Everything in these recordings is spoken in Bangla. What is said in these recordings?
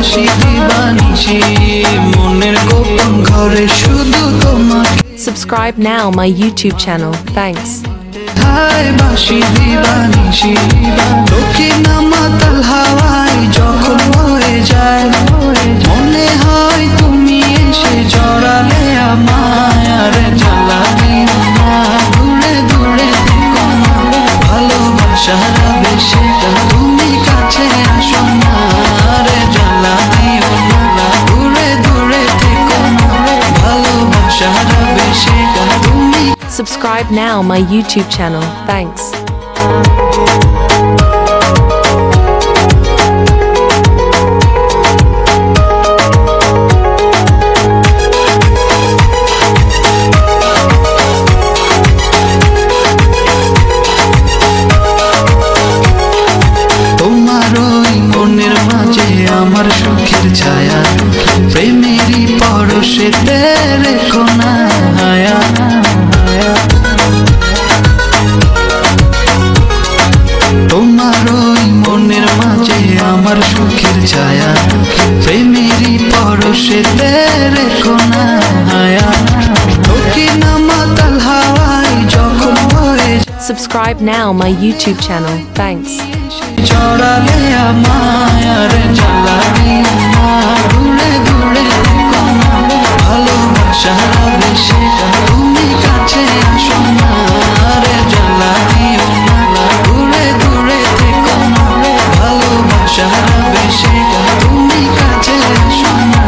বাসি দিবানিশি মনের গোপন ঘরে শুধু তোমাকে। Subscribe now my YouTube channel. Thanks. হায় বাসি দিবানিশি দক্ষিণ মাতাল হাওয়ায় যখন হয়ে যায় মনে হয় তুমি এসে জড়ালে আমায় আর জ্বালা দিও না দূরে দূরে থেকো না ভালোবাসার বেশি তুমি কাছে আসো না আর জ্বালা দিও না দূরে দূরে থেকো না ভালোবাসার বেশি তুমি। Subscribe now my YouTube channel. Thanks. তোমার ওই মনের মাঝে আমার সুখের ছায়া প্রেমেরই পরশেতে রেখো না হায়া। তোমার ওই মনের মাঝে আমার সুখের ছায়া প্রেমেরই পরশেতে রেখো না হায়া দক্ষিণ মাতাল হাওয়ায় যখন হয়ে। Subscribe now my YouTube channel. Thanks. জড়ালে আমায় আর জ্বালা দিও না দূরে দূরে থেকো না ভালোবাসার বেশি তুমি কাছে আসো না আর জ্বালা দিও না দূরে দূরে থেকো না ভালোবাসার বেশি তুমি কাছে আসো না।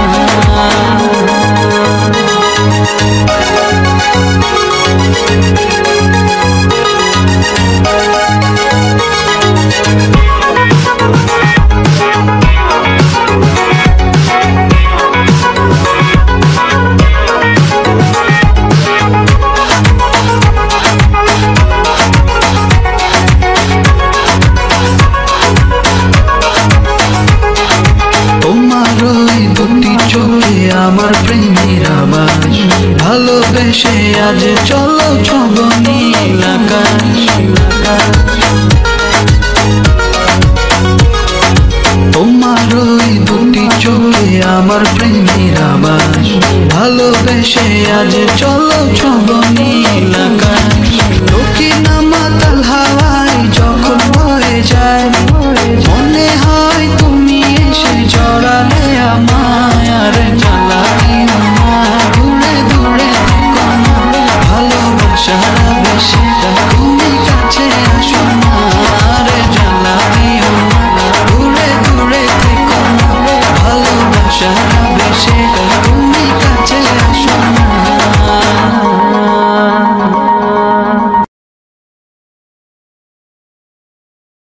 তোমার ওই দুটি চোখে আমার প্রেমের আবাস ভালোবেসে আজ চলো ছব নীল আকাশ। তোমার ওই দুটি চোখে আমার প্রেমের আবাস ভালোবেসে আজ চলো ছব নীল